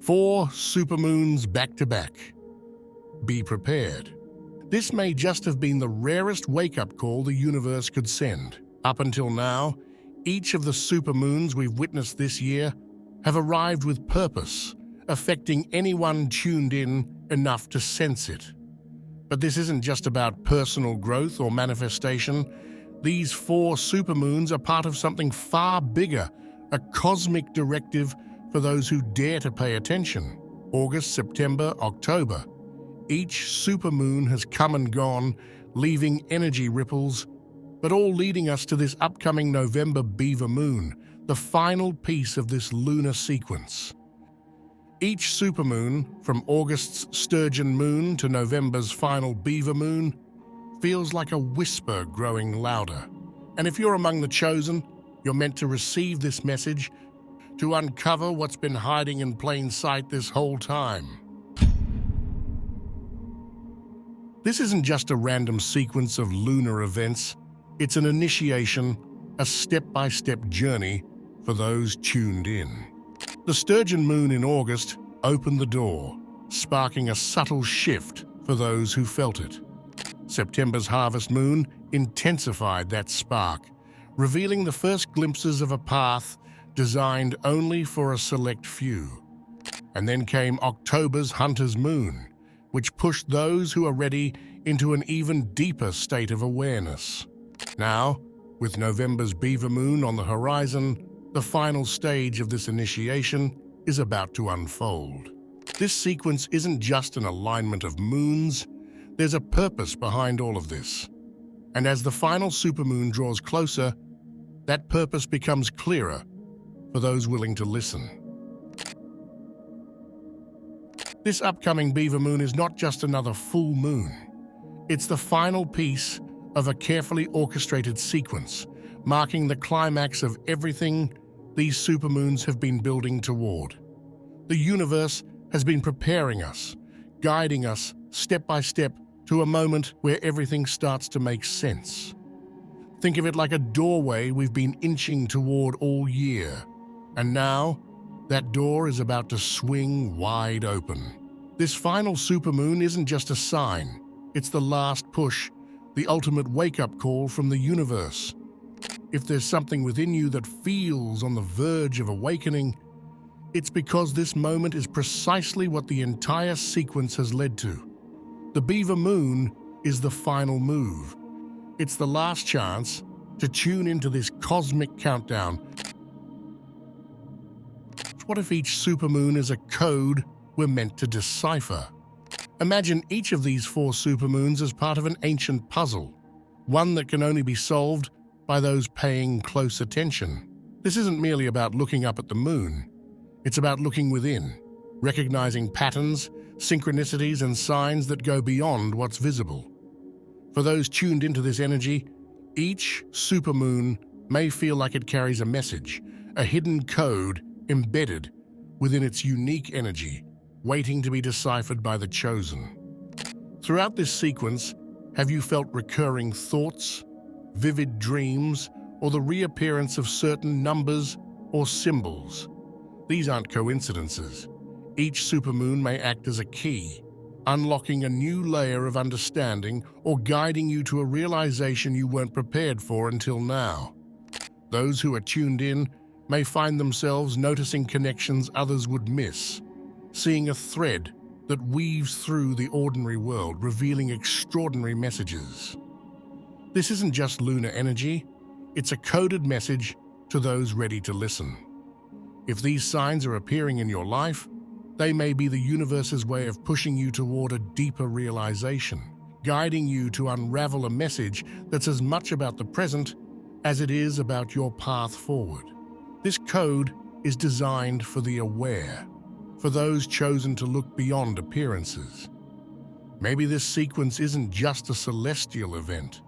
4 supermoons back-to-back. Be prepared. This may just have been the rarest wake-up call the universe could send. Up until now, each of the supermoons we've witnessed this year have arrived with purpose, affecting anyone tuned in enough to sense it. But this isn't just about personal growth or manifestation. These 4 supermoons are part of something far bigger, a cosmic directive for those who dare to pay attention. August, September, October. Each supermoon has come and gone, leaving energy ripples, but all leading us to this upcoming November beaver moon, the final piece of this lunar sequence. Each supermoon, from August's sturgeon moon to November's final beaver moon, feels like a whisper growing louder. And if you're among the chosen, you're meant to receive this message, to uncover what's been hiding in plain sight this whole time. This isn't just a random sequence of lunar events. It's an initiation, a step-by-step journey for those tuned in. The sturgeon moon in August opened the door, sparking a subtle shift for those who felt it. September's harvest moon intensified that spark, revealing the first glimpses of a path designed only for a select few. And then came October's hunter's moon, which pushed those who are ready into an even deeper state of awareness. Now, with November's beaver moon on the horizon, the final stage of this initiation is about to unfold. This sequence isn't just an alignment of moons, there's a purpose behind all of this. And as the final supermoon draws closer, that purpose becomes clearer for those willing to listen. This upcoming beaver moon is not just another full moon. It's the final piece of a carefully orchestrated sequence, marking the climax of everything these supermoons have been building toward. The universe has been preparing us, guiding us step by step to a moment where everything starts to make sense. Think of it like a doorway we've been inching toward all year. And now, that door is about to swing wide open. This final supermoon isn't just a sign, it's the last push, the ultimate wake-up call from the universe. If there's something within you that feels on the verge of awakening, it's because this moment is precisely what the entire sequence has led to. The beaver moon is the final move. It's the last chance to tune into this cosmic countdown. What if each supermoon is a code we're meant to decipher? Imagine each of these 4 supermoons as part of an ancient puzzle, one that can only be solved by those paying close attention. This isn't merely about looking up at the moon. It's about looking within, recognizing patterns, synchronicities, and signs that go beyond what's visible. For those tuned into this energy, each supermoon may feel like it carries a message, a hidden code embedded within its unique energy, waiting to be deciphered by the chosen. Throughout this sequence, have you felt recurring thoughts, vivid dreams, or the reappearance of certain numbers or symbols? These aren't coincidences. Each supermoon may act as a key, unlocking a new layer of understanding or guiding you to a realization you weren't prepared for until now. Those who are tuned in may find themselves noticing connections others would miss, seeing a thread that weaves through the ordinary world, revealing extraordinary messages. This isn't just lunar energy, it's a coded message to those ready to listen. If these signs are appearing in your life, they may be the universe's way of pushing you toward a deeper realization, guiding you to unravel a message that's as much about the present as it is about your path forward. This code is designed for the aware, for those chosen to look beyond appearances. Maybe this sequence isn't just a celestial event.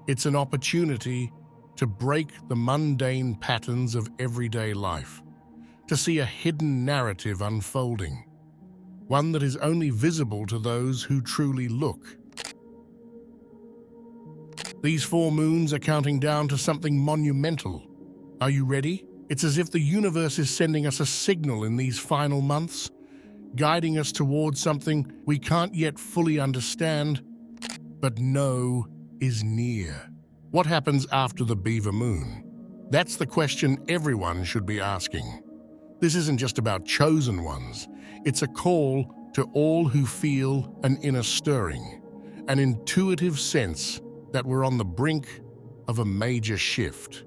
It's an opportunity to break the mundane patterns of everyday life, to see a hidden narrative unfolding, one that is only visible to those who truly look. These 4 moons are counting down to something monumental. Are you ready? It's as if the universe is sending us a signal in these final months, guiding us towards something we can't yet fully understand, but know is near. What happens after the beaver moon? That's the question everyone should be asking. This isn't just about chosen ones. It's a call to all who feel an inner stirring, an intuitive sense that we're on the brink of a major shift.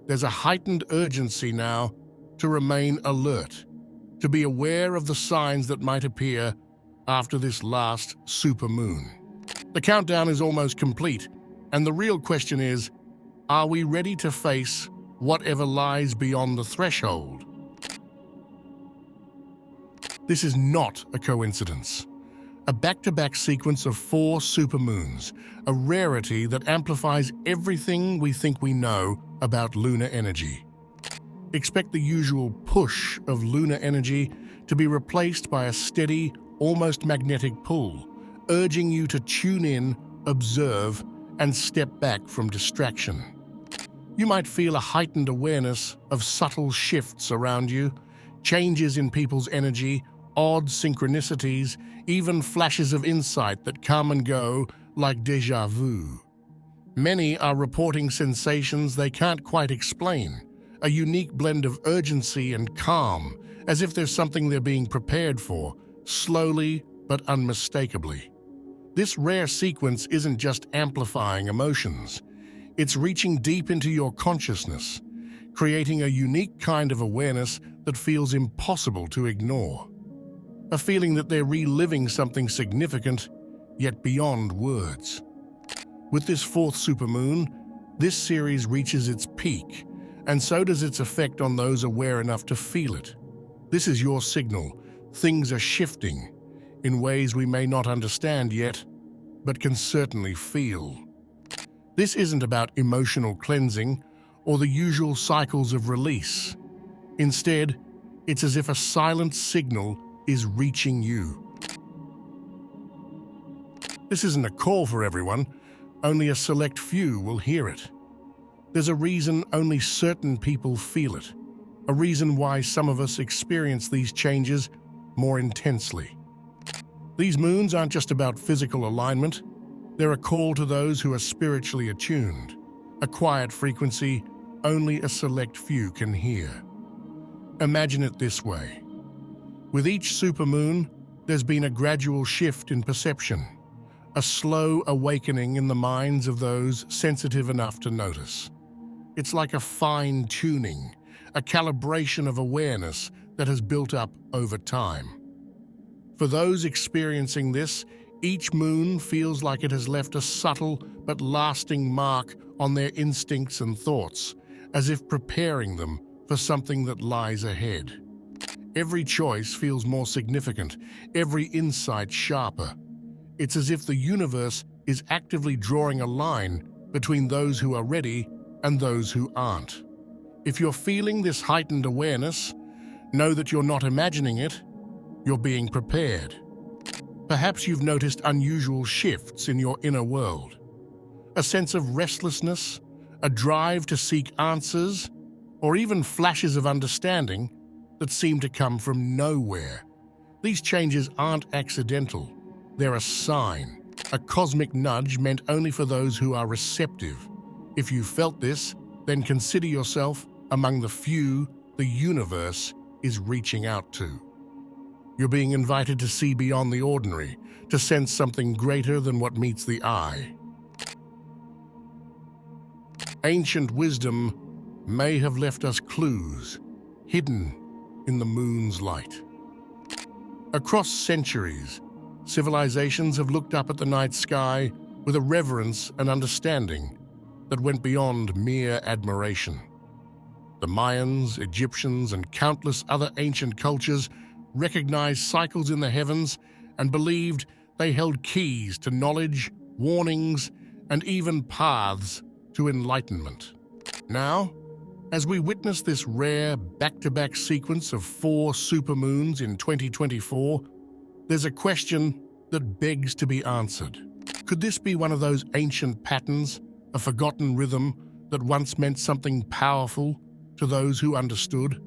There's a heightened urgency now to remain alert, to be aware of the signs that might appear after this last supermoon. The countdown is almost complete, and the real question is, are we ready to face whatever lies beyond the threshold? This is not a coincidence. A back-to-back sequence of 4 supermoons, a rarity that amplifies everything we think we know about lunar energy. Expect the usual push of lunar energy to be replaced by a steady, almost magnetic pull, urging you to tune in, observe, and step back from distraction. You might feel a heightened awareness of subtle shifts around you, changes in people's energy, odd synchronicities, even flashes of insight that come and go like déjà vu. Many are reporting sensations they can't quite explain, a unique blend of urgency and calm, as if there's something they're being prepared for, slowly but unmistakably. This rare sequence isn't just amplifying emotions. It's reaching deep into your consciousness, creating a unique kind of awareness that feels impossible to ignore. A feeling that they're reliving something significant, yet beyond words. With this 4th supermoon, this series reaches its peak, and so does its effect on those aware enough to feel it. This is your signal. Things are shifting in ways we may not understand yet, but can certainly feel. This isn't about emotional cleansing or the usual cycles of release. Instead, it's as if a silent signal is reaching you. This isn't a call for everyone. Only a select few will hear it. There's a reason only certain people feel it. A reason why some of us experience these changes more intensely. These moons aren't just about physical alignment. They're a call to those who are spiritually attuned, a quiet frequency only a select few can hear. Imagine it this way. With each supermoon, there's been a gradual shift in perception, a slow awakening in the minds of those sensitive enough to notice. It's like a fine-tuning, a calibration of awareness that has built up over time. For those experiencing this, each moon feels like it has left a subtle but lasting mark on their instincts and thoughts, as if preparing them for something that lies ahead. Every choice feels more significant, every insight sharper. It's as if the universe is actively drawing a line between those who are ready and those who aren't. If you're feeling this heightened awareness, know that you're not imagining it, you're being prepared. Perhaps you've noticed unusual shifts in your inner world. A sense of restlessness, a drive to seek answers, or even flashes of understanding that seem to come from nowhere. These changes aren't accidental. They're a sign, a cosmic nudge meant only for those who are receptive. If you felt this, then consider yourself among the few the universe is reaching out to. You're being invited to see beyond the ordinary, to sense something greater than what meets the eye. Ancient wisdom may have left us clues, hidden in the moon's light. Across centuries, civilizations have looked up at the night sky with a reverence and understanding that went beyond mere admiration. The Mayans, Egyptians, and countless other ancient cultures recognized cycles in the heavens and believed they held keys to knowledge, warnings, and even paths to enlightenment. Now, as we witness this rare back-to-back sequence of 4 supermoons in 2024, there's a question that begs to be answered. Could this be one of those ancient patterns, a forgotten rhythm that once meant something powerful to those who understood?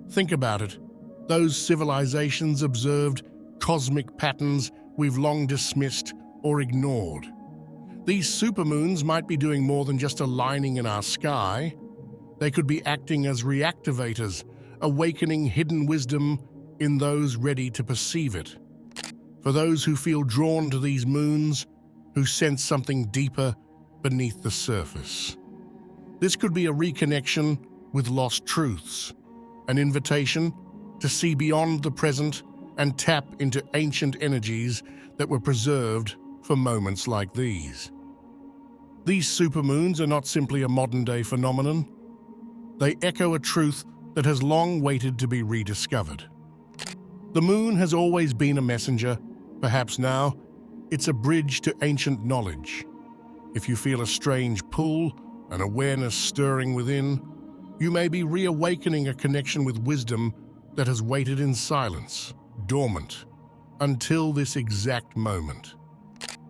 Think about it. Those civilizations observed cosmic patterns we've long dismissed or ignored. These supermoons might be doing more than just aligning in our sky. They could be acting as reactivators, awakening hidden wisdom in those ready to perceive it. For those who feel drawn to these moons, who sense something deeper beneath the surface. This could be a reconnection with lost truths, an invitation to see beyond the present and tap into ancient energies that were preserved for moments like these. These supermoons are not simply a modern-day phenomenon. They echo a truth that has long waited to be rediscovered. The moon has always been a messenger. Perhaps now, it's a bridge to ancient knowledge. If you feel a strange pull, an awareness stirring within, you may be reawakening a connection with wisdom that has waited in silence, dormant, until this exact moment.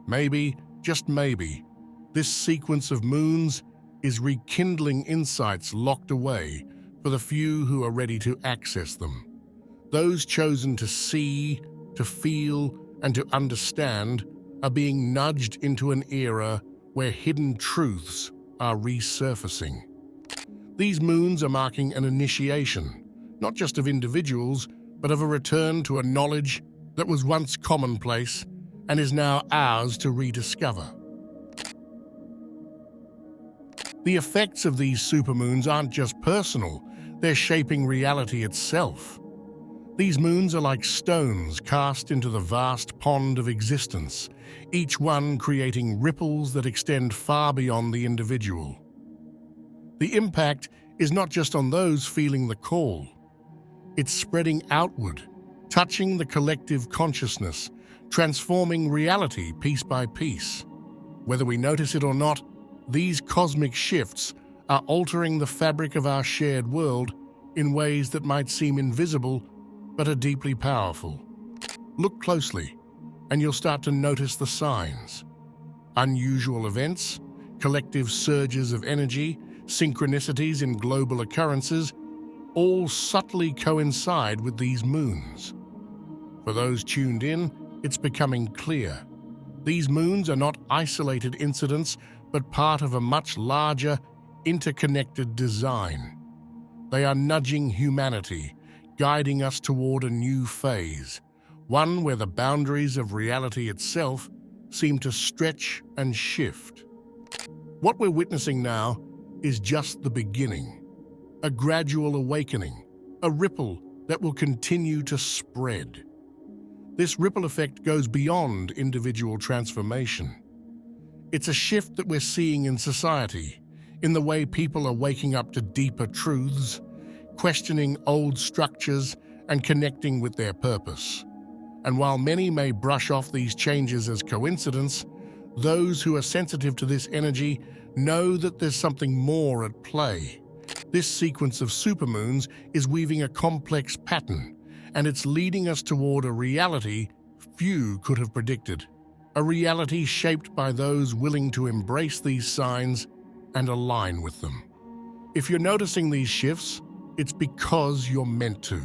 Maybe, just maybe, this sequence of moons is rekindling insights locked away for the few who are ready to access them. Those chosen to see, to feel, and to understand are being nudged into an era where hidden truths are resurfacing. These moons are marking an initiation, not just of individuals, but of a return to a knowledge that was once commonplace and is now ours to rediscover. The effects of these supermoons aren't just personal, they're shaping reality itself. These moons are like stones cast into the vast pond of existence, each one creating ripples that extend far beyond the individual. The impact is not just on those feeling the call. It's spreading outward, touching the collective consciousness, transforming reality piece by piece. Whether we notice it or not, these cosmic shifts are altering the fabric of our shared world in ways that might seem invisible but are deeply powerful. Look closely, and you'll start to notice the signs. Unusual events, collective surges of energy, synchronicities in global occurrences, all subtly coincide with these moons. For those tuned in, it's becoming clear. These moons are not isolated incidents, but part of a much larger, interconnected design. They are nudging humanity, guiding us toward a new phase, one where the boundaries of reality itself seem to stretch and shift. What we're witnessing now is just the beginning, a gradual awakening, a ripple that will continue to spread. This ripple effect goes beyond individual transformation. It's a shift that we're seeing in society, in the way people are waking up to deeper truths, questioning old structures, and connecting with their purpose. And while many may brush off these changes as coincidence, those who are sensitive to this energy know that there's something more at play. This sequence of supermoons is weaving a complex pattern, and it's leading us toward a reality few could have predicted. A reality shaped by those willing to embrace these signs and align with them. If you're noticing these shifts, it's because you're meant to.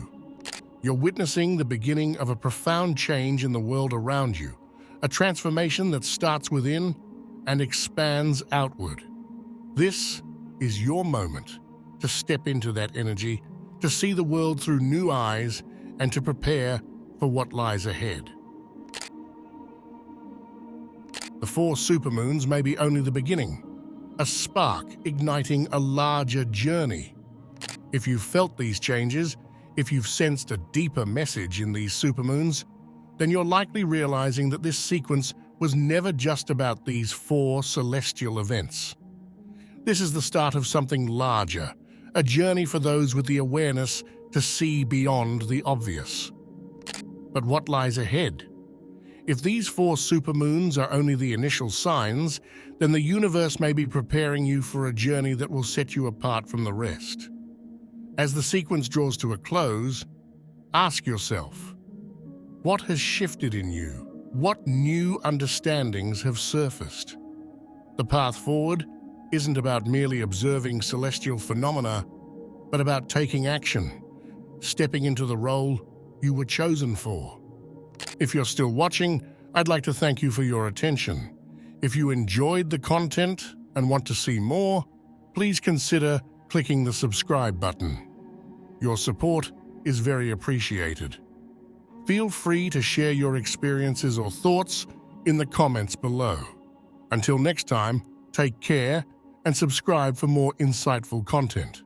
You're witnessing the beginning of a profound change in the world around you, a transformation that starts within and expands outward. This is your moment to step into that energy, to see the world through new eyes, and to prepare for what lies ahead. The 4 supermoons may be only the beginning, a spark igniting a larger journey. If you've felt these changes, if you've sensed a deeper message in these supermoons, then you're likely realizing that this sequence was never just about these 4 celestial events. This is the start of something larger, a journey for those with the awareness to see beyond the obvious. But what lies ahead? If these 4 supermoons are only the initial signs, then the universe may be preparing you for a journey that will set you apart from the rest. As the sequence draws to a close, ask yourself, what has shifted in you? What new understandings have surfaced? The path forward isn't about merely observing celestial phenomena, but about taking action, stepping into the role you were chosen for. If you're still watching, I'd like to thank you for your attention. If you enjoyed the content and want to see more, please consider clicking the subscribe button. Your support is very appreciated. Feel free to share your experiences or thoughts in the comments below. Until next time, take care and subscribe for more insightful content.